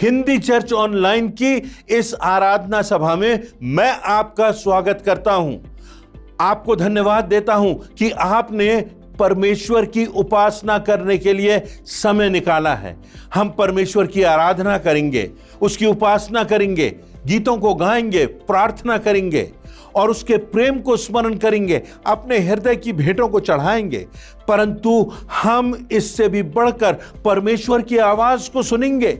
Hindi church online की इस आराधना सभा में मैं आपका स्वागत करता हूं। आपको धन्यवाद देता हूं कि आपने परमेश्वर की उपासना करने के लिए समय निकाला है। हम परमेश्वर की आराधना करेंगे, उसकी उपासना करेंगे, गीतों को गाएंगे, प्रार्थना करेंगे और उसके प्रेम को स्मरण करेंगे, अपने हृदय की भेंटों को चढ़ाएंगे। परंतु हम इससे भी बढ़कर परमेश्वर की आवाज को सुनेंगे।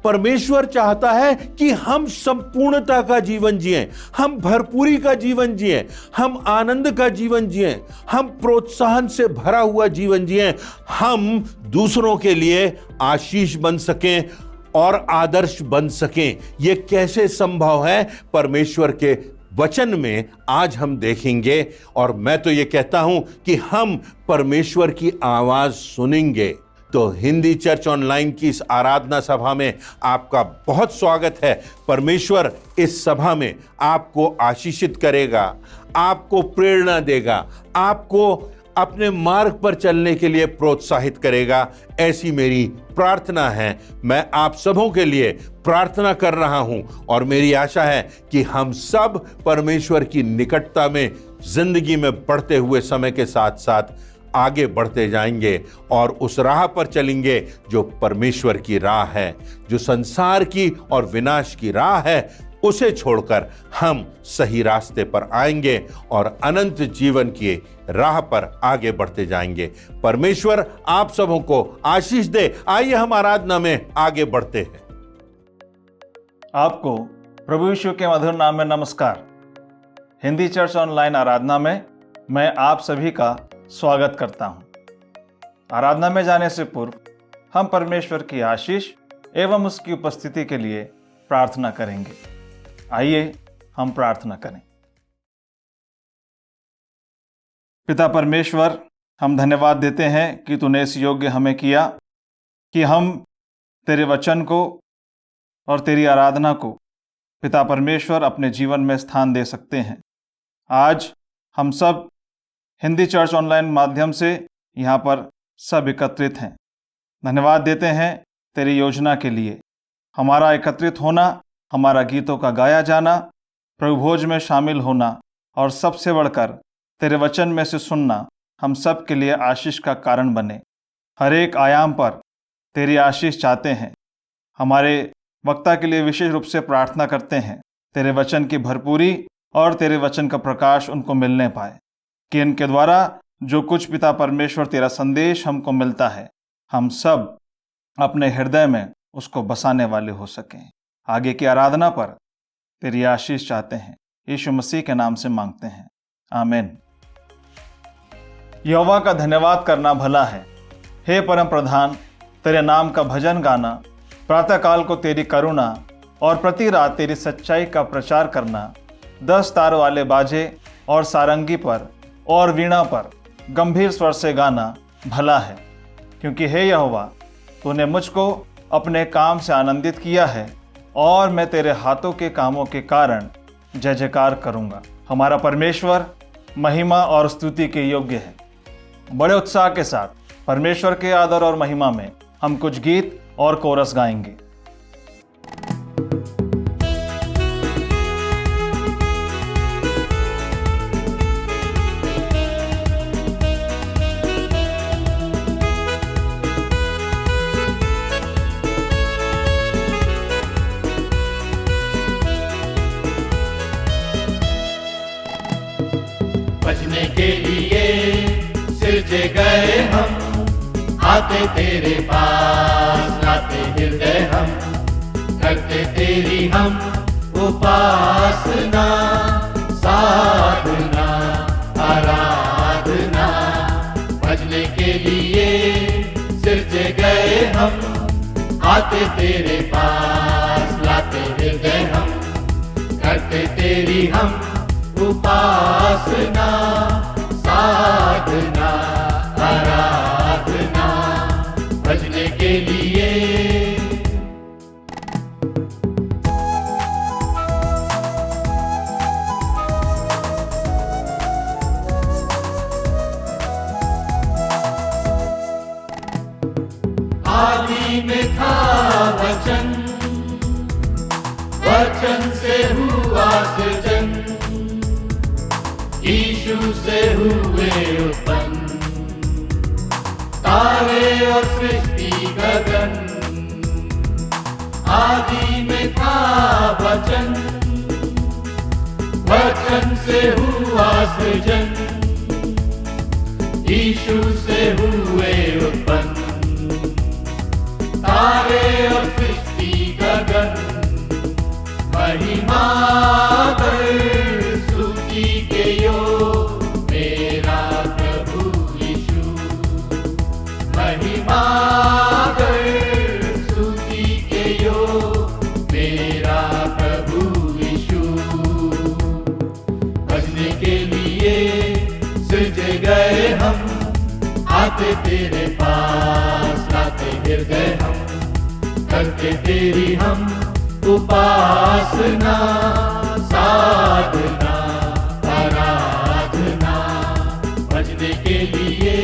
परमेश्वर चाहता है कि हम संपूर्णता का जीवन जिएं, हम भरपूरी का जीवन जिएं, हम आनंद का जीवन जिएं, हम प्रोत्साहन से भरा हुआ जीवन जिएं, हम दूसरों के लिए आशीष बन सकें और आदर्श बन सकें। यह कैसे संभव है? परमेश्वर के वचन में आज हम देखेंगे और मैं तो यह कहता हूं कि हम परमेश्वर की आवाज सुनेंगे। तो हिंदी चर्च ऑनलाइन की इस आराधना सभा में आपका बहुत स्वागत है। परमेश्वर इस सभा में आपको आशीषित करेगा, आपको प्रेरणा देगा, आपको अपने मार्ग पर चलने के लिए प्रोत्साहित करेगा, ऐसी मेरी प्रार्थना है। मैं आप सबों के लिए प्रार्थना कर रहा हूं और मेरी आशा है कि हम सब परमेश्वर की निकटता में जिंदगी में बढ़ते हुए समय के साथ साथ आगे बढ़ते जाएंगे और उस राह पर चलेंगे जो परमेश्वर की राह है, जो संसार की और विनाश की राह है। उसे छोड़कर हम सही रास्ते पर आएंगे और अनंत जीवन की राह पर आगे बढ़ते जाएंगे। परमेश्वर आप सबों को आशीष दे। आइए हम आराधना में आगे बढ़ते हैं। आपको प्रभु यीशु के मधुर नाम में नमस्कार। हिंदी चर्च ऑनलाइन आराधना में मैं आप सभी का स्वागत करता हूं। आराधना में जाने से पूर्व हम परमेश्वर की आशीष एवं उसकी उपस्थिति के लिए प्रार्थना करेंगे। आइए हम प्रार्थना करें। पिता परमेश्वर, हम धन्यवाद देते हैं कि तूने इस योग्य हमें किया कि हम तेरे वचन को और तेरी आराधना को पिता परमेश्वर अपने जीवन में स्थान दे सकते हैं। आज हम सब हिंदी चर्च ऑनलाइन माध्यम से यहाँ पर सब एकत्रित हैं। धन्यवाद देते हैं तेरी योजना के लिए। हमारा एकत्रित होना, हमारा गीतों का गाया जाना, प्रभु भोज में शामिल होना और सबसे बढ़कर तेरे वचन में से सुनना हम सब के लिए आशीष का कारण बने। हर एक आयाम पर तेरी आशीष चाहते हैं। हमारे वक्ता के लिए विशेष रूप से प्रार्थना करते हैं, तेरे वचन की भरपूरी और तेरे वचन का प्रकाश उनको मिलने पाए, कि इनके द्वारा जो कुछ पिता परमेश्वर तेरा संदेश हमको मिलता है, हम सब अपने हृदय में उसको बसाने वाले हो सकें। आगे की आराधना पर तेरी आशीष चाहते हैं, यीशु मसीह के नाम से मांगते हैं, आमीन। यहोवा का धन्यवाद करना भला है। हे परम प्रधान, तेरे नाम का भजन गाना, प्रातःकाल को तेरी करुणा और प्रति रात तेरी सच्चाई का प्रचार करना, 10 तार वाले बाजे और सारंगी पर और वीणा पर गंभीर स्वर से गाना भला है। क्योंकि हे यहोवा, तूने मुझको अपने काम से आनंदित किया है और मैं तेरे हाथों के कामों के कारण जय जयकार करूँगा। हमारा परमेश्वर महिमा और स्तुति के योग्य है। बड़े उत्साह के साथ परमेश्वर के आदर और महिमा में हम कुछ गीत और कोरस गाएंगे। बचने के लिए सिरजे गए हम, आते तेरे पास लाते हृदय हम, करते तेरी हम उपासना, साधना आराधना। बचने के लिए सिरजे गए हम, आते तेरे पास लाते हृदय हम, करते तेरी हम उपासना, साधना आराधना। भजने के लिए आदि में था वचन, यीशु से हुए उत्पन्न, तारे और सृष्टि गगन, आदि में था वचन, वचन से हुआ सृजन, यीशु से हुए उत्पन्न, तारे और सृष्टि गगन, महिमा कर स्तुति के योग मेरा प्रभु यीशु, महिमा कर स्तुति के योग मेरा प्रभु यीशु। भजने के लिए सृजे गए हम, आते तेरे पास लाते हृदय हम, करते तेरी हम उपासना, साधना, आराधना, भजने के लिए।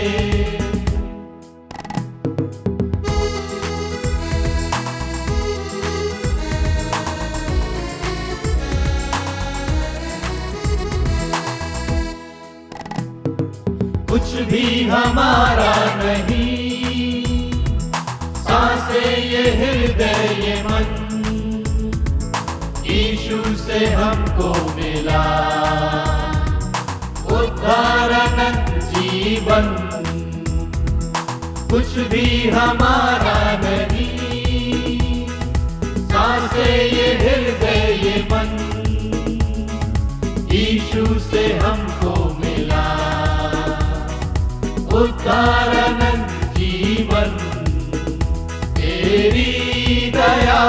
कुछ भी हमारा नहीं, सांसें ये हृदय ये मन, यीशु से हमको मिला उद्धार अनंत जीवन। कुछ भी हमारा नहीं, सांसें ये हृदय ये मन, यीशु से हमको मिला उद्धार अनंत जीवन। तेरी दया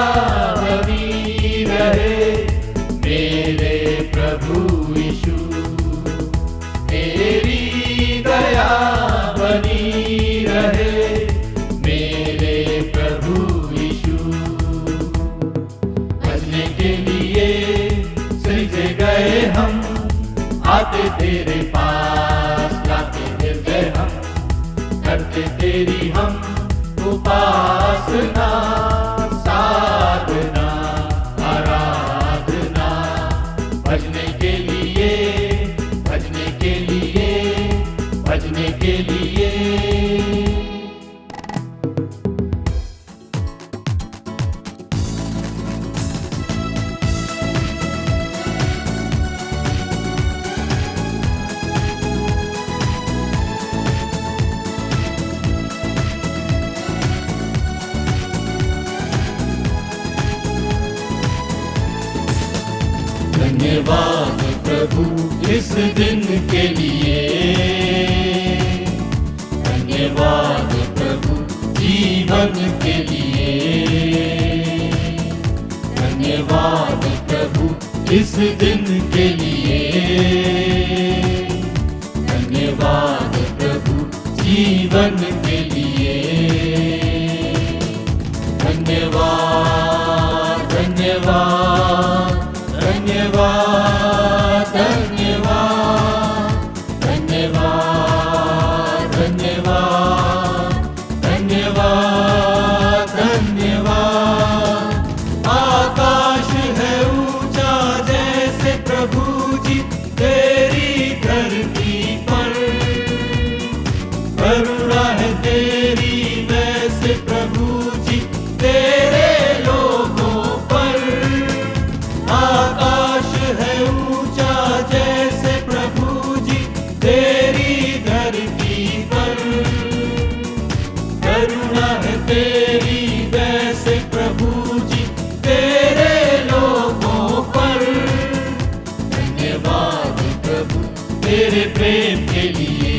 बनी रहे मेरे प्रभु यीशु, तेरी दया बनी रहे मेरे प्रभु यीशु। भजने के लिए सृजे गए हम, आते तेरे पास लाते हृदय हम, करते तेरी हम उपासना, साधना, आराधना, भजने के लिए, भजने के लिए, भजने के लिए। धन्यवाद प्रभु इस दिन के लिए, धन्यवाद प्रभु जीवन के लिए, धन्यवाद प्रभु इस दिन के लिए, धन्यवाद प्रभु जीवन के लिए। धन्यवाद धन्यवाद धन्यवाद धन्यवाद धन्यवाद धन्यवाद धन्यवाद धन्यवाद। आकाश है ऊंचा जैसे प्रभु जी तेरी धरती पर, करुणा है तेरी वैसे प्रभु जी तेरे लोगों पर। आकाश है ऊंचा जैसे प्रभु जी तेरी धरती पर, करुणा है तेरी वैसे प्रभु जी तेरे लोगों पर। धन्यवाद प्रभु तेरे प्रेम के लिए,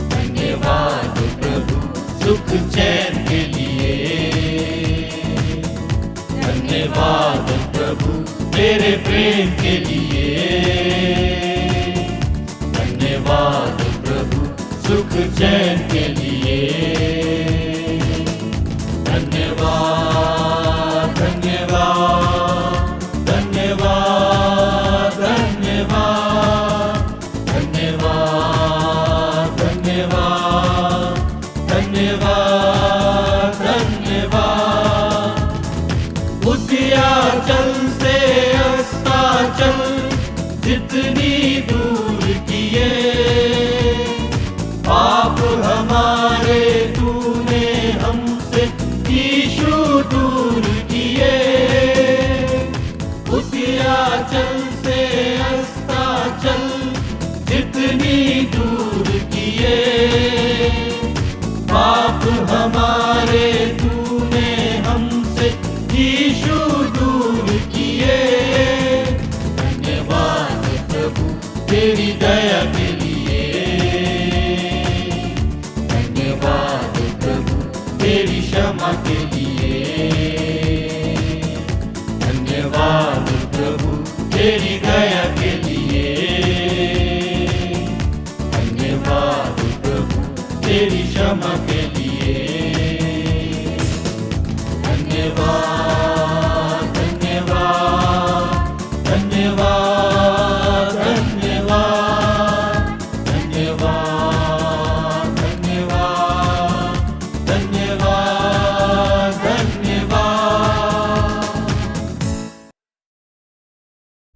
धन्यवाद प्रभु सुख चैन के लिए, धन्यवाद प्रभु तेरे प्रेम के लिए, धन्यवाद प्रभु सुख चैन के लिए। धन्यवाद धन्यवाद धन्यवाद धन्यवाद धन्यवाद धन्यवाद धन्यवाद धन्यवाद। उद्याचल से अस्ताचल जित जितनी दूर किए, पाप हमारे तूने हमसे यीशु दूर किए। उत्याचल से अस्ताचल जितनी दूर किए, पाप हमारे तूने हमसे यीशु दूर किए। धन्यवाद प्रभु तेरी दया के लिए, धन्यवाद प्रभु तेरी क्षमा के लिए, धन्यवाद प्रभु तेरी दया के लिए, धन्यवाद प्रभु तेरी क्षमा के लिए। धन्यवाद धन्यवाद धन्यवाद धन्यवाद धन्यवाद धन्यवाद धन्यवाद धन्यवाद।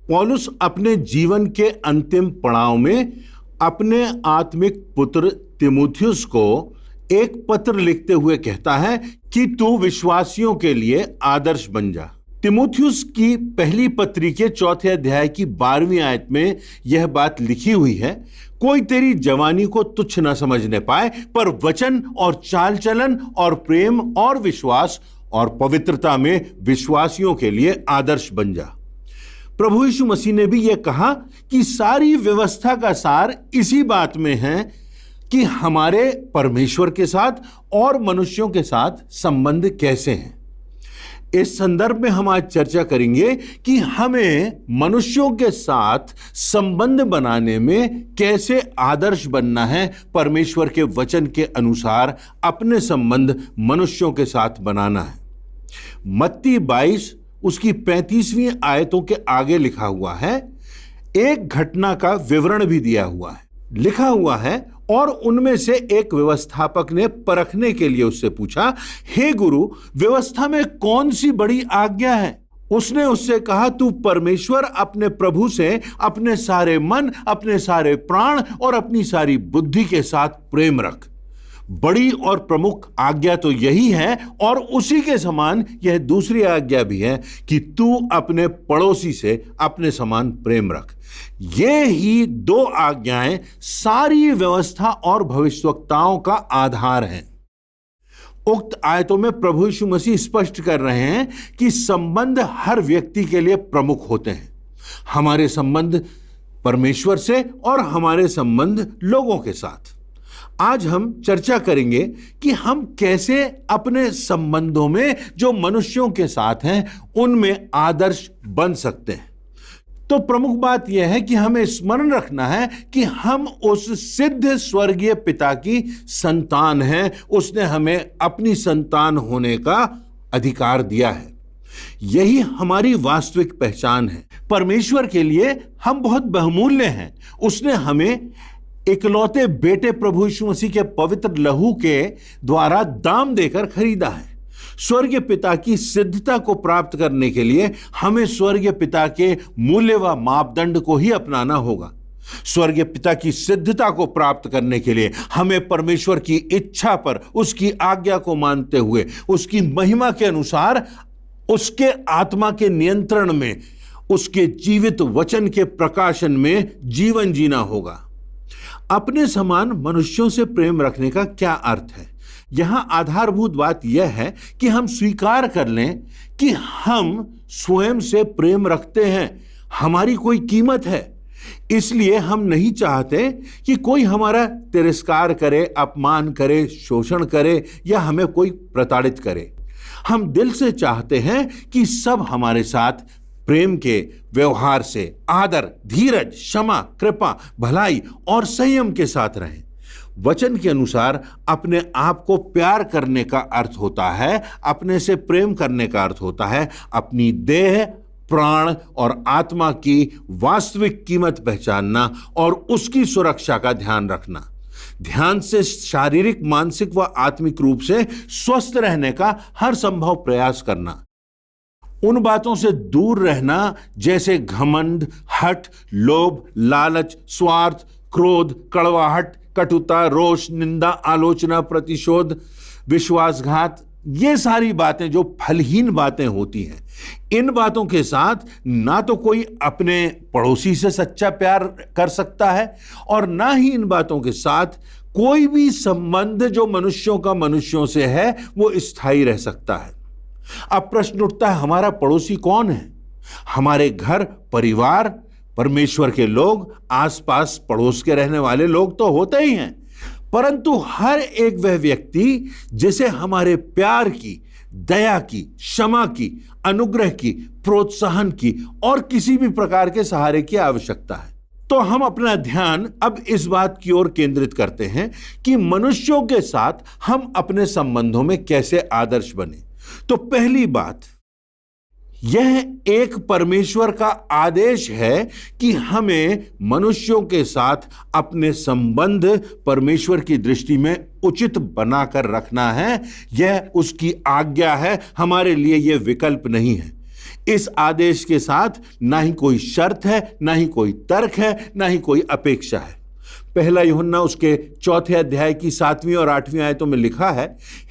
पौलुस अपने जीवन के अंतिम पड़ाव में अपने आत्मिक पुत्र तिमुथियुस को एक पत्र लिखते हुए कहता है कि तू विश्वासियों के लिए आदर्श बन जा। तिमुथियुस की पहली पत्री के 4 अध्याय की 12वीं आयत में यह बात लिखी हुई है, कोई तेरी जवानी को तुच्छ न समझने पाए, पर वचन और चाल चलन और प्रेम और विश्वास और पवित्रता में विश्वासियों के लिए आदर्श बन जा। प्रभु यीशु मसीह ने भी यह कहा कि सारी व्यवस्था का सार इसी बात में है कि हमारे परमेश्वर के साथ और मनुष्यों के साथ संबंध कैसे हैं। इस संदर्भ में हम आज चर्चा करेंगे कि हमें मनुष्यों के साथ संबंध बनाने में कैसे आदर्श बनना है, परमेश्वर के वचन के अनुसार अपने संबंध मनुष्यों के साथ बनाना है। मत्ती 22 उसकी 35वीं आयतों के आगे लिखा हुआ है, एक घटना का विवरण भी दिया हुआ है। लिखा हुआ है, और उनमें से एक व्यवस्थापक ने परखने के लिए उससे पूछा, हे गुरु, व्यवस्था में कौन सी बड़ी आज्ञा है? उसने उससे कहा, तू परमेश्वर अपने प्रभु से अपने सारे मन, अपने सारे प्राण और अपनी सारी बुद्धि के साथ प्रेम रख। बड़ी और प्रमुख आज्ञा तो यही है, और उसी के समान यह दूसरी आज्ञा भी है कि तू अपने पड़ोसी से अपने समान प्रेम रख। ये ही 2 आज्ञाएं सारी व्यवस्था और भविष्यवक्ताओं का आधार हैं। उक्त आयतों में प्रभु यीशु मसीह स्पष्ट कर रहे हैं कि संबंध हर व्यक्ति के लिए प्रमुख होते हैं। हमारे संबंध परमेश्वर से और हमारे संबंध लोगों के साथ। आज हम चर्चा करेंगे कि हम कैसे अपने संबंधों में जो मनुष्यों के साथ हैं उनमें आदर्श बन सकते हैं। तो प्रमुख बात यह है कि हमें स्मरण रखना है कि हम उस सिद्ध स्वर्गीय पिता की संतान हैं। उसने हमें अपनी संतान होने का अधिकार दिया है। यही हमारी वास्तविक पहचान है। परमेश्वर के लिए हम बहुत बहुमूल्य हैं। उसने हमें इकलौते बेटे प्रभु यीशु मसीह के पवित्र लहू के द्वारा दाम देकर खरीदा है। स्वर्गीय पिता की सिद्धता को प्राप्त करने के लिए हमें स्वर्गीय पिता के मूल्य व मापदंड को ही अपनाना होगा। स्वर्गीय पिता की सिद्धता को प्राप्त करने के लिए हमें परमेश्वर की इच्छा पर, उसकी आज्ञा को मानते हुए, उसकी महिमा के अनुसार, उसके आत्मा के नियंत्रण में, उसके जीवित वचन के प्रकाशन में जीवन जीना होगा। अपने समान मनुष्यों से प्रेम रखने का क्या अर्थ है? यहां आधारभूत बात यह है कि हम स्वीकार कर लें कि हम स्वयं से प्रेम रखते हैं। हमारी कोई कीमत है, इसलिए हम नहीं चाहते कि कोई हमारा तिरस्कार करे, अपमान करे, शोषण करे या हमें कोई प्रताड़ित करे। हम दिल से चाहते हैं कि सब हमारे साथ प्रेम के व्यवहार से, आदर, धीरज, क्षमा, कृपा, भलाई और संयम के साथ रहें। वचन के अनुसार अपने आप को प्यार करने का अर्थ होता है, अपने से प्रेम करने का अर्थ होता है अपनी देह, प्राण और आत्मा की वास्तविक कीमत पहचानना और उसकी सुरक्षा का ध्यान रखना। ध्यान से शारीरिक, मानसिक व आत्मिक रूप से स्वस्थ रहने का हर संभव प्रयास करना। उन बातों से दूर रहना जैसे घमंड, हठ, लोभ, लालच, स्वार्थ, क्रोध, कड़वाहट, कटुता, रोष, निंदा, आलोचना, प्रतिशोध, विश्वासघात। ये सारी बातें जो फलहीन बातें होती हैं, इन बातों के साथ ना तो कोई अपने पड़ोसी से सच्चा प्यार कर सकता है और ना ही इन बातों के साथ कोई भी संबंध जो मनुष्यों का मनुष्यों से है वो स्थायी रह सकता है। अब प्रश्न उठता है, हमारा पड़ोसी कौन है? हमारे घर, परिवार, परमेश्वर के लोग, आसपास पड़ोस के रहने वाले लोग तो होते ही हैं, परंतु हर एक वह व्यक्ति जिसे हमारे प्यार की, दया की, क्षमा की, अनुग्रह की, प्रोत्साहन की और किसी भी प्रकार के सहारे की आवश्यकता है। तो हम अपना ध्यान अब इस बात की ओर केंद्रित करते हैं कि मनुष्यों के साथ हम अपने संबंधों में कैसे आदर्श बने। तो पहली बात, यह एक परमेश्वर का आदेश है कि हमें मनुष्यों के साथ अपने संबंध परमेश्वर की दृष्टि में उचित बनाकर रखना है। यह उसकी आज्ञा है, हमारे लिए यह विकल्प नहीं है। इस आदेश के साथ ना ही कोई शर्त है, ना ही कोई तर्क है, ना ही कोई अपेक्षा है। पहला यूहन्ना उसके 4 अध्याय की 7वीं और 8वीं आयतों में लिखा है,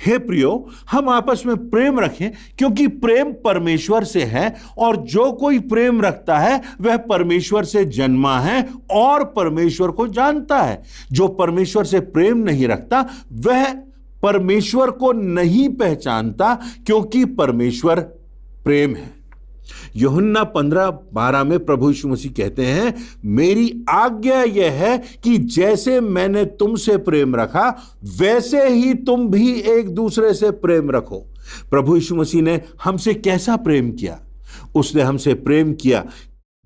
हे प्रियो, हम आपस में प्रेम रखें क्योंकि प्रेम परमेश्वर से है और जो कोई प्रेम रखता है वह परमेश्वर से जन्मा है और परमेश्वर को जानता है। जो परमेश्वर से प्रेम नहीं रखता वह परमेश्वर को नहीं पहचानता क्योंकि परमेश्वर प्रेम है। यूहन्ना 15:12 में प्रभु यीशु मसीह कहते हैं, मेरी आज्ञा यह है कि जैसे मैंने तुमसे प्रेम रखा वैसे ही तुम भी एक दूसरे से प्रेम रखो। प्रभु यीशु मसीह ने हमसे कैसा प्रेम किया? उसने हमसे प्रेम किया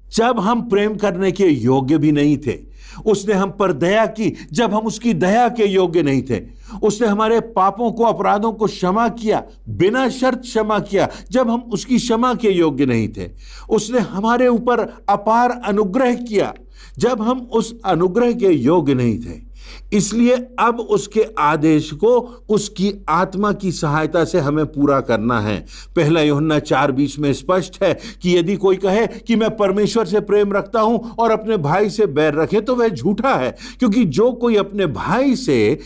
जब हम प्रेम करने के योग्य भी नहीं थे। उसने हम पर दया की जब हम उसकी दया के योग्य नहीं थे। उसने हमारे पापों को, अपराधों को क्षमा किया, बिना शर्त क्षमा किया जब हम उसकी क्षमा के योग्य नहीं थे। उसने हमारे ऊपर अपार अनुग्रह किया जब हम उस अनुग्रह के योग्य नहीं थे। इसलिए अब उसके आदेश को उसकी आत्मा की सहायता से हमें पूरा करना है। पहला यूहन्ना 4:20 में स्पष्ट है कि यदि कोई कहे कि मैं परमेश्वर से प्रेम रखता हूं और अपने भाई से बैर रखे तो वह झूठा है, क्योंकि जो कोई अपने भाई से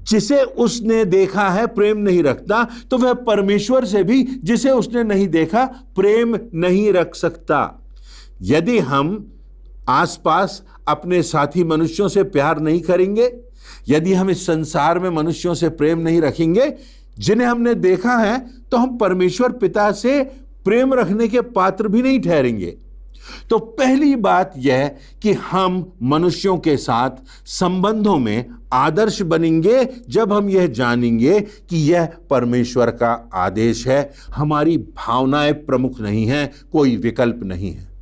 जिसे उसने देखा है प्रेम नहीं रखता तो वह परमेश्वर से भी जिसे उसने नहीं देखा प्रेम नहीं रख सकता। यदि हम आसपास अपने साथी मनुष्यों से प्यार नहीं करेंगे, यदि हम इस संसार में मनुष्यों से प्रेम नहीं रखेंगे जिन्हें हमने देखा है, तो हम परमेश्वर पिता से प्रेम रखने के पात्र भी नहीं ठहरेंगे। तो पहली बात यह कि हम मनुष्यों के साथ संबंधों में आदर्श बनेंगे जब हम यह जानेंगे कि यह परमेश्वर का आदेश है, हमारी भावनाएं प्रमुख नहीं हैं, कोई विकल्प नहीं है।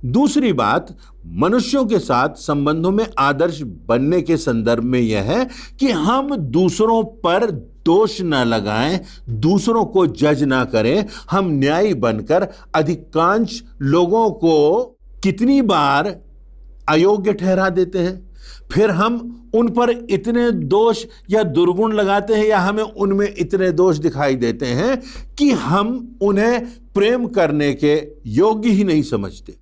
दूसरी बात, मनुष्यों के साथ संबंधों में आदर्श बनने के संदर्भ में यह है कि हम दूसरों पर दोष न लगाएं, दूसरों को जज ना करें। हम न्यायी बनकर अधिकांश लोगों को कितनी बार अयोग्य ठहरा देते हैं, फिर हम उन पर इतने दोष या दुर्गुण लगाते हैं या हमें उनमें इतने दोष दिखाई देते हैं कि हम उन्हें प्रेम करने के योग्य ही नहीं समझते।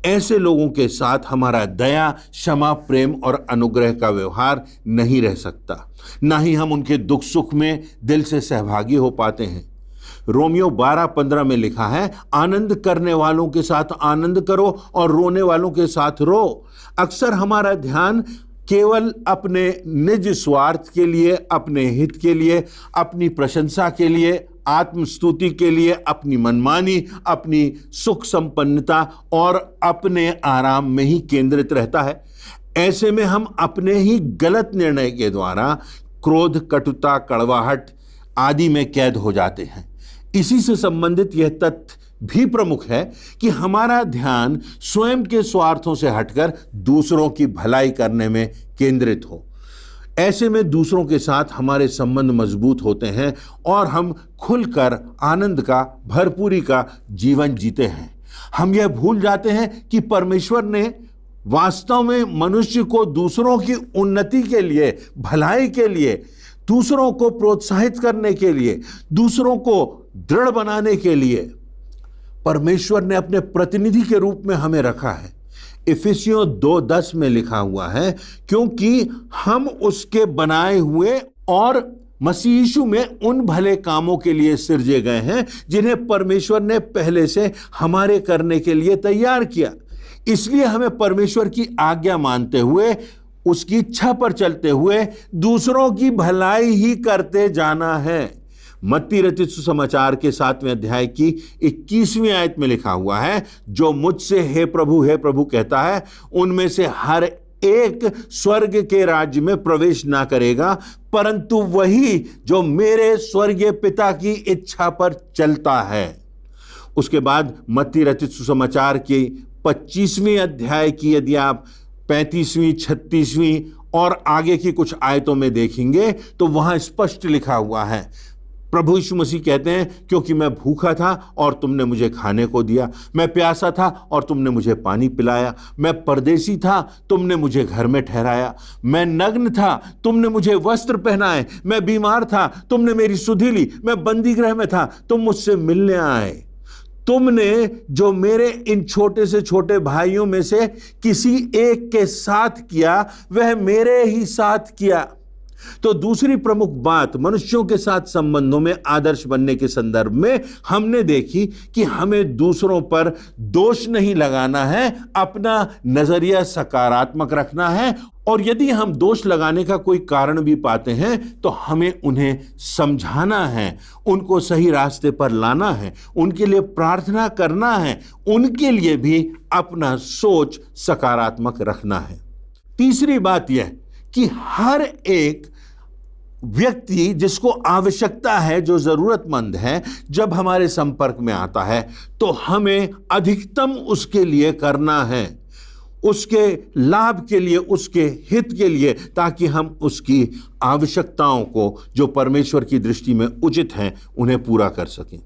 ऐसे लोगों के साथ हमारा दया, क्षमा, प्रेम और अनुग्रह का व्यवहार नहीं रह सकता, ना ही हम उनके दुख सुख में दिल से सहभागी हो पाते हैं। रोमियो 12:15 में लिखा है, आनंद करने वालों के साथ आनंद करो और रोने वालों के साथ रो। अक्सर हमारा ध्यान केवल अपने निज स्वार्थ के लिए, अपने हित के लिए, अपनी प्रशंसा के लिए, आत्मस्तुति के लिए, अपनी मनमानी, अपनी सुख संपन्नता और अपने आराम में ही केंद्रित रहता है। ऐसे में हम अपने ही गलत निर्णय के द्वारा क्रोध, कटुता, कड़वाहट आदि में कैद हो जाते हैं। इसी से संबंधित यह तथ्य भी प्रमुख है कि हमारा ध्यान स्वयं के स्वार्थों से हटकर दूसरों की भलाई करने में केंद्रित हो। ऐसे में दूसरों के साथ हमारे संबंध मजबूत होते हैं और हम खुलकर आनंद का, भरपूरी का जीवन जीते हैं। हम यह भूल जाते हैं कि परमेश्वर ने वास्तव में मनुष्य को दूसरों की उन्नति के लिए, भलाई के लिए, दूसरों को प्रोत्साहित करने के लिए, दूसरों को दृढ़ बनाने के लिए परमेश्वर ने अपने प्रतिनिधि के रूप में हमें रखा है। इफिसियों 2:10 में लिखा हुआ है, क्योंकि हम उसके बनाए हुए और मसीह यीशु में उन भले कामों के लिए सिरजे गए हैं जिन्हें परमेश्वर ने पहले से हमारे करने के लिए तैयार किया। इसलिए हमें परमेश्वर की आज्ञा मानते हुए, उसकी इच्छा पर चलते हुए दूसरों की भलाई ही करते जाना है। मत्ती रचित सुसमाचार के 7वें अध्याय की 21वीं आयत में लिखा हुआ है, जो मुझसे हे प्रभु कहता है, उनमें से हर एक स्वर्ग के राज्य में प्रवेश ना करेगा, परंतु वही जो मेरे स्वर्गीय पिता की इच्छा पर चलता है। उसके बाद मत्ती रचित सुसमाचार के 25वें अध्याय की यदि आप 35वीं, 36वीं और आगे की कुछ आयतों में देखेंगे तो वहां स्पष्ट लिखा हुआ है, प्रभु यीशु मसीह कहते हैं, क्योंकि मैं भूखा था और तुमने मुझे खाने को दिया, मैं प्यासा था और तुमने मुझे पानी पिलाया, मैं परदेसी था तुमने मुझे घर में ठहराया, मैं नग्न था तुमने मुझे वस्त्र पहनाए, मैं बीमार था तुमने मेरी सुधि ली, मैं बंदी गृह में था तुम मुझसे मिलने आए। तुमने जो मेरे इन छोटे से छोटे भाइयों में से किसी एक के साथ किया, वह मेरे ही साथ किया। तो दूसरी प्रमुख बात मनुष्यों के साथ संबंधों में आदर्श बनने के संदर्भ में हमने देखी कि हमें दूसरों पर दोष नहीं लगाना है, अपना नजरिया सकारात्मक रखना है, और यदि हम दोष लगाने का कोई कारण भी पाते हैं तो हमें उन्हें समझाना है, उनको सही रास्ते पर लाना है, उनके लिए प्रार्थना करना है, उनके लिए भी अपना सोच सकारात्मक रखना है। तीसरी बात यह कि हर एक व्यक्ति जिसको आवश्यकता है, जो जरूरतमंद है, जब हमारे संपर्क में आता है तो हमें अधिकतम उसके लिए करना है, उसके लाभ के लिए, उसके हित के लिए, ताकि हम उसकी आवश्यकताओं को जो परमेश्वर की दृष्टि में उचित हैं उन्हें पूरा कर सकें।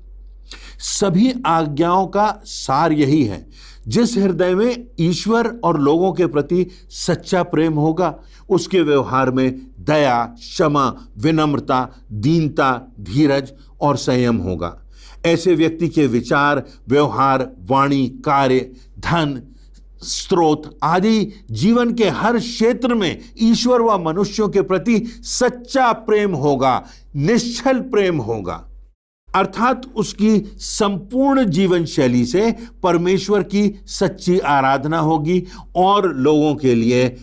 सभी आज्ञाओं का सार यही है, जिस हृदय में ईश्वर और लोगों के प्रति सच्चा प्रेम होगा, उसके व्यवहार में दया, क्षमा, विनम्रता, दीनता, धीरज और संयम होगा। ऐसे व्यक्ति के विचार, व्यवहार, वाणी, कार्य, धन, स्रोत आदि जीवन के हर क्षेत्र में ईश्वर व मनुष्यों के प्रति सच्चा प्रेम होगा, निश्चल प्रेम होगा। अर्थात उसकी संपूर्ण जीवन शैली से परमेश्वर की सच्ची आराधना होगी और लोगों के लिए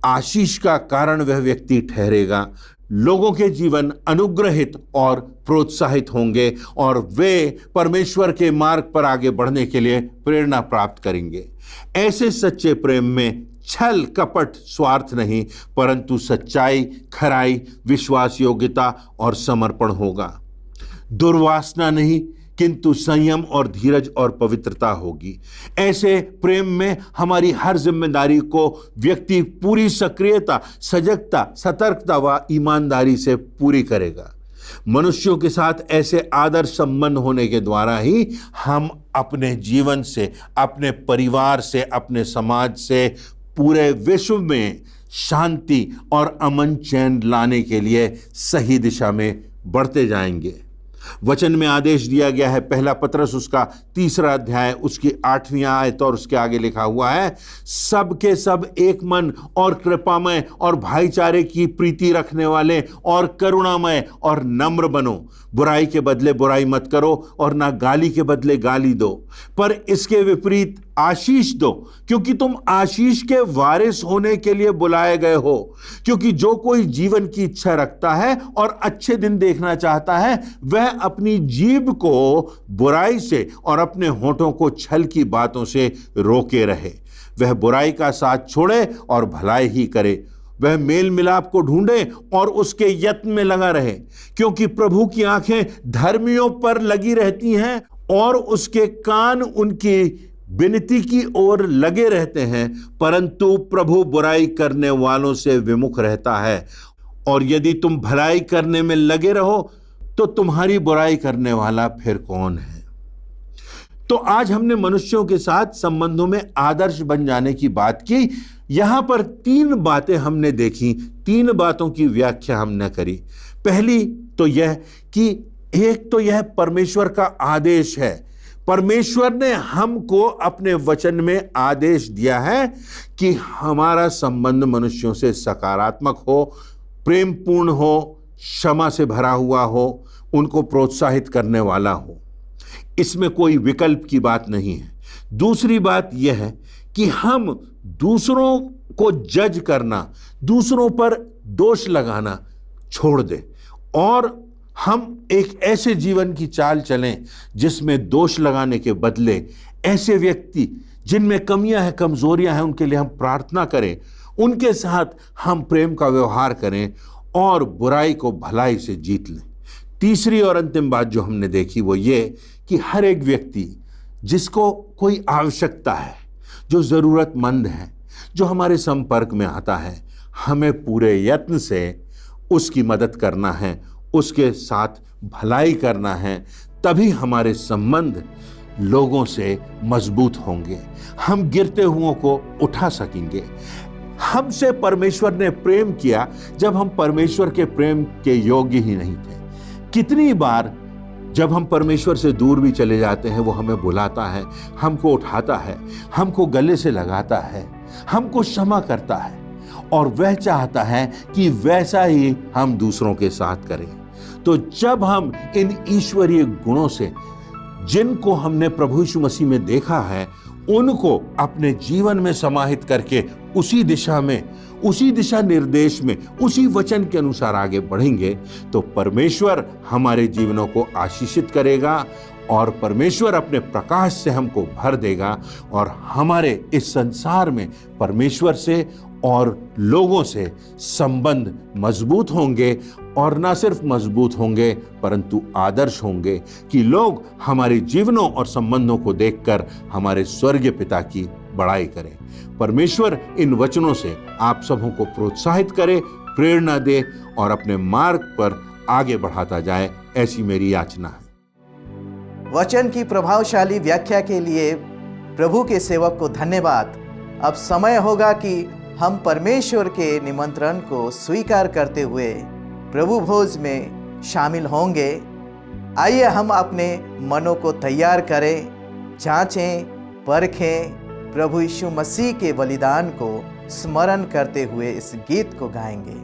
आशीष का कारण वह व्यक्ति ठहरेगा। लोगों के जीवन अनुग्रहित और प्रोत्साहित होंगे और वे परमेश्वर के मार्ग पर आगे बढ़ने के लिए प्रेरणा प्राप्त करेंगे। ऐसे सच्चे प्रेम में छल, कपट, स्वार्थ नहीं, परंतु सच्चाई, खराई, विश्वास योग्यता और समर्पण होगा। दुर्वासना नहीं, किंतु संयम और धीरज और पवित्रता होगी। ऐसे प्रेम में हमारी हर जिम्मेदारी को व्यक्ति पूरी सक्रियता, सजगता, सतर्कता व ईमानदारी से पूरी करेगा। मनुष्यों के साथ ऐसे आदर्श संबंध होने के द्वारा ही हम अपने जीवन से, अपने परिवार से, अपने समाज से, पूरे विश्व में शांति और अमन चैन लाने के लिए सही दिशा में बढ़ते जाएंगे। वचन में आदेश दिया गया है, पहला पत्रस उसका 3 अध्याय उसकी 8वीं आयत और उसके आगे लिखा हुआ है, सब के सब एक मन और कृपामय और भाईचारे की प्रीति रखने वाले और करुणामय और नम्र बनो। बुराई के बदले बुराई मत करो और ना गाली के बदले गाली दो, पर इसके विपरीत आशीष दो, क्योंकि तुम आशीष के वारिस होने के लिए बुलाए गए हो। क्योंकि जो कोई जीवन की इच्छा रखता है और अच्छे दिन देखना चाहता है, वह अपनी जीभ को बुराई से और अपने होठों को छल की बातों से रोके रहे। वह बुराई का साथ छोड़े और भलाई ही करे। वह मेल मिलाप को ढूंढे और उसके यत्न में लगा रहे, क्योंकि प्रभु की आंखें धर्मियों पर लगी रहती हैं और उसके कान उनकी विनती की ओर लगे रहते हैं, परंतु प्रभु बुराई करने वालों से विमुख रहता है। और यदि तुम भलाई करने में लगे रहो तो तुम्हारी बुराई करने वाला फिर कौन है। तो आज हमने मनुष्यों के साथ संबंधों में आदर्श बन जाने की बात की। यहां पर 3 बातें हमने देखी, 3 बातों की व्याख्या हमने करी। पहली तो यह कि एक तो यह परमेश्वर का आदेश है, परमेश्वर ने हमको अपने वचन में आदेश दिया है कि हमारा संबंध मनुष्यों से सकारात्मक हो, प्रेमपूर्ण हो, क्षमा से भरा हुआ हो, उनको प्रोत्साहित करने वाला हो। इसमें कोई विकल्प की बात नहीं है। दूसरी बात यह है कि हम दूसरों को जज करना, दूसरों पर दोष लगाना छोड़ दें और हम एक ऐसे जीवन की चाल चलें जिसमें दोष लगाने के बदले ऐसे व्यक्ति जिनमें कमियां हैं, कमजोरियां हैं, उनके लिए हम प्रार्थना करें, उनके साथ हम प्रेम का व्यवहार करें और बुराई को भलाई से जीत लें। तीसरी और अंतिम बात जो हमने देखी वो ये कि हर एक व्यक्ति जिसको कोई आवश्यकता है, जो ज़रूरतमंद है, जो हमारे संपर्क में आता है, हमें पूरे यत्न से उसकी मदद करना है, उसके साथ भलाई करना है। तभी हमारे संबंध लोगों से मजबूत होंगे, हम गिरते हुओं को उठा सकेंगे। हमसे परमेश्वर ने प्रेम किया जब हम परमेश्वर के प्रेम के योग्य ही नहीं थे। कितनी बार जब हम परमेश्वर से दूर भी चले जाते हैं, वो हमें बुलाता है, हमको उठाता है, हमको गले से लगाता है, हमको क्षमा करता है और वह चाहता है कि वैसा ही हम दूसरों के साथ करें। तो जब हम इन ईश्वरीय गुणों से, जिनको हमने प्रभु यीशु मसीह में देखा है, उनको अपने जीवन में समाहित करके उसी दिशा में, उसी दिशा निर्देश में, उसी वचन के अनुसार आगे बढ़ेंगे तो परमेश्वर हमारे जीवनों को आशीषित करेगा और परमेश्वर अपने प्रकाश से हमको भर देगा और हमारे इस संसार में परमेश्वर से और लोगों से संबंध मजबूत होंगे और ना सिर्फ मजबूत होंगे परंतु आदर्श होंगे कि लोग हमारे जीवनों और संबंधों को देखकर हमारे स्वर्गीय पिता की बड़ाई करें। परमेश्वर इन वचनों से आप सबों को प्रोत्साहित करे, प्रेरणा दे और अपने मार्ग पर आगे बढ़ाता जाए, ऐसी मेरी याचना है। वचन की प्रभावशाली व्याख्या के लिए प्रभु के सेवक को धन्यवाद। अब समय होगा कि हम परमेश्वर के निमंत्रण को स्वीकार करते हुए प्रभु भोज में शामिल होंगे। आइए हम अपने मनों को तैयार करें, जांचें, परखें, प्रभु यीशु मसीह के बलिदान को स्मरण करते हुए इस गीत को गाएंगे।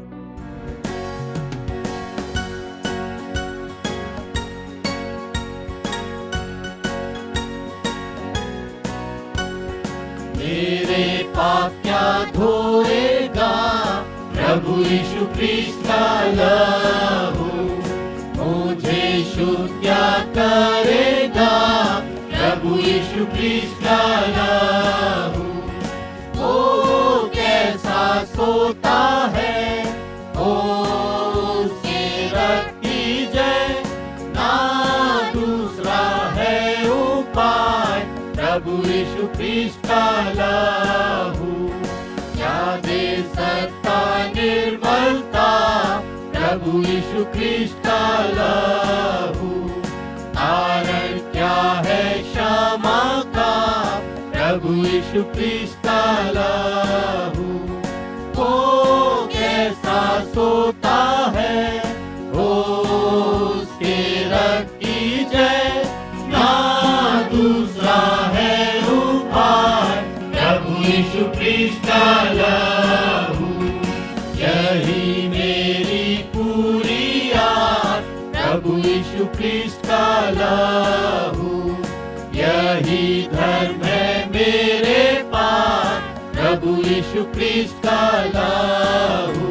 मेरे पाप क्या धोएगा प्रभु यीशु ख्रीस्त का लहू, मुझे शुद्ध क्या करेगा प्रभु यीशु ख्रीस्त का लहू। ओ कैसा सोता है, ओ उसके रक्त की जय, ना दूसरा है उपाय प्रभु यीशु ख्रीस्त का लहू। क्या दे सकता निर्मलता प्रभु यीशु ख्रीस्त का लहू। कारण क्या है क्षमा का प्रभु यीशु ख्रीस्त का लहू। ओ कैसा सोता है, ओ उसके रक्त की जय, ना दूसरा है उपाय प्रभु यीशु ख्रीस्त का लहू। यही मेरी पूरी आस प्रभु यीशु ख्रीस्त का लहू। यही धर्म है मेरे पास प्रभु यीशु ख्रीस्त का लहू।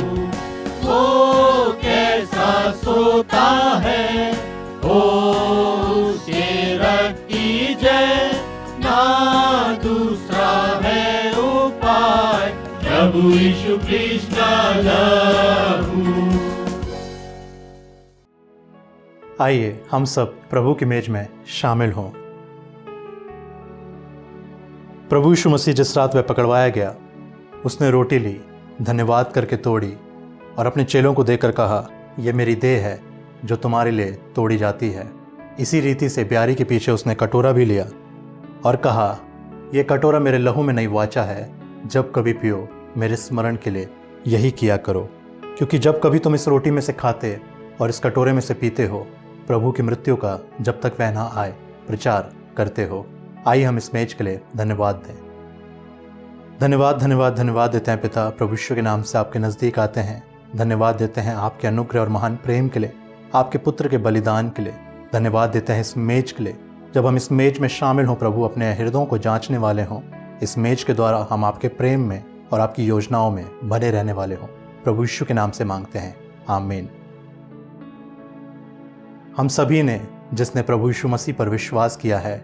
ओ कैसा सोता है, ओ उसके रक्त की जय, ना दूसरा है उपाय प्रभु यीशु ख्रीस्त का लहू। आइए हम सब प्रभु की मेज में शामिल हों। प्रभु यीशु मसीह जिस रात वह पकड़वाया गया, उसने रोटी ली, धन्यवाद करके तोड़ी और अपने चेलों को देकर कहा, यह मेरी देह है जो तुम्हारे लिए तोड़ी जाती है। इसी रीति से ब्यारी के पीछे उसने कटोरा भी लिया और कहा, यह कटोरा मेरे लहू में नई वाचा है, जब कभी पियो मेरे स्मरण के लिए यही किया करो। क्योंकि जब कभी तुम इस रोटी में से खाते और इस कटोरे में से पीते हो, प्रभु की मृत्यु का जब तक वह ना आए प्रचार करते हो। आइए हम इस मेज के लिए धन्यवाद दें। धन्यवाद धन्यवाद धन्यवाद देते हैं पिता, प्रभु यीशु के नाम से आपके नज़दीक आते हैं। धन्यवाद देते हैं आपके अनुग्रह और महान प्रेम के लिए, आपके पुत्र के बलिदान के लिए। धन्यवाद देते हैं इस मेज के लिए, जब हम इस मेज में शामिल हों प्रभु, अपने हृदयों को जांचने वाले हों। इस मेज के द्वारा हम आपके प्रेम में और आपकी योजनाओं में बने रहने वाले हों। प्रभु यीशु के नाम से मांगते हैं, आमीन। हम सभी ने जिसने प्रभु यीशु मसीह पर विश्वास किया है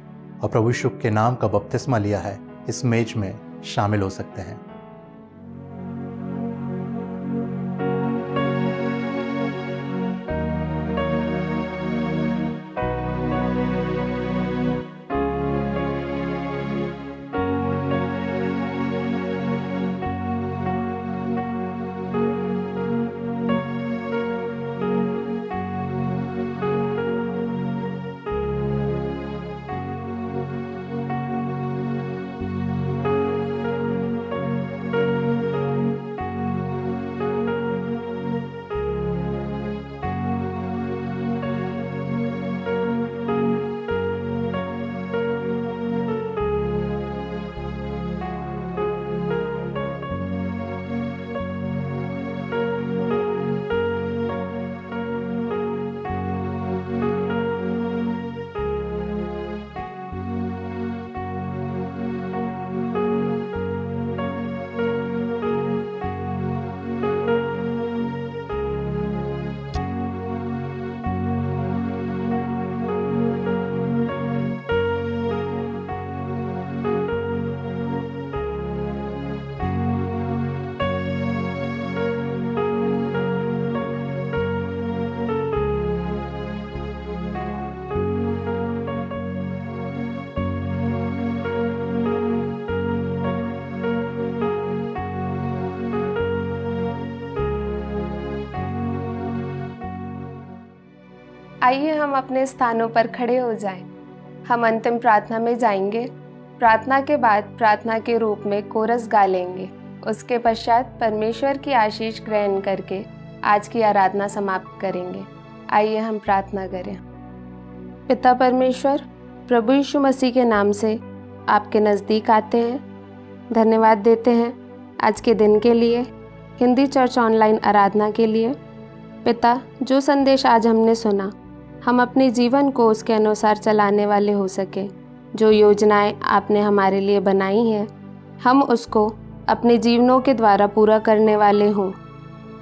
और प्रभु यीशु के नाम का बपतिस्मा लिया है, इस मेज में शामिल हो सकते हैं। आइए हम अपने स्थानों पर खड़े हो जाएं। हम अंतिम प्रार्थना में जाएंगे। प्रार्थना के बाद प्रार्थना के रूप में कोरस गा लेंगे। उसके पश्चात परमेश्वर की आशीष ग्रहण करके आज की आराधना समाप्त करेंगे। आइए हम प्रार्थना करें। पिता परमेश्वर, प्रभु यीशु मसीह के नाम से आपके नज़दीक आते हैं। धन्यवाद देते हैं आज के दिन के लिए, हिंदी चर्च ऑनलाइन आराधना के लिए। पिता, जो संदेश आज हमने सुना, हम अपने जीवन को उसके अनुसार चलाने वाले हो सके। जो योजनाएं आपने हमारे लिए बनाई हैं, हम उसको अपने जीवनों के द्वारा पूरा करने वाले हों।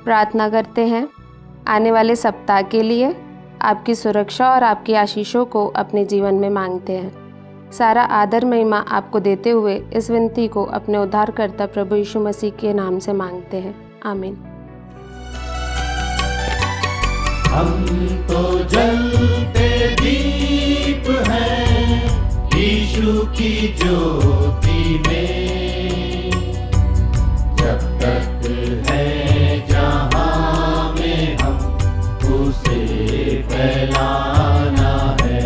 प्रार्थना करते हैं आने वाले सप्ताह के लिए, आपकी सुरक्षा और आपकी आशीषों को अपने जीवन में मांगते हैं। सारा आदर महिमा आपको देते हुए इस विनती को अपने उद्धारकर्ता प्रभु यीशु मसीह के नाम से मांगते हैं, आमीन। हम तो जलते दीप हैं यीशु की ज्योति में, जब तक है जहां में हम उसे फैलाना है।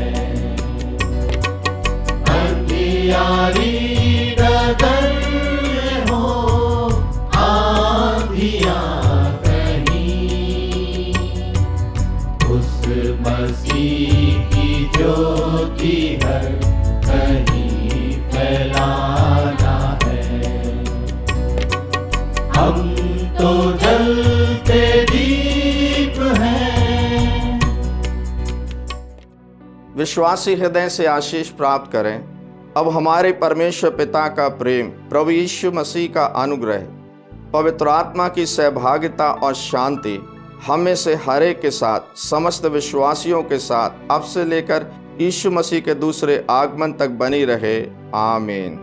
अंधियारी डगर में हो आंधियां, मसीह की ज्योति हर कहीं फैलाना है। हम तो जलते दीप हैं। विश्वासी हृदय से आशीष प्राप्त करें। अब हमारे परमेश्वर पिता का प्रेम, प्रभु यीशु मसीह का अनुग्रह, पवित्र आत्मा की सहभागिता और शांति हम में से हर एक के साथ, समस्त विश्वासियों के साथ अब से लेकर यीशु मसीह के दूसरे आगमन तक बनी रहे, आमीन।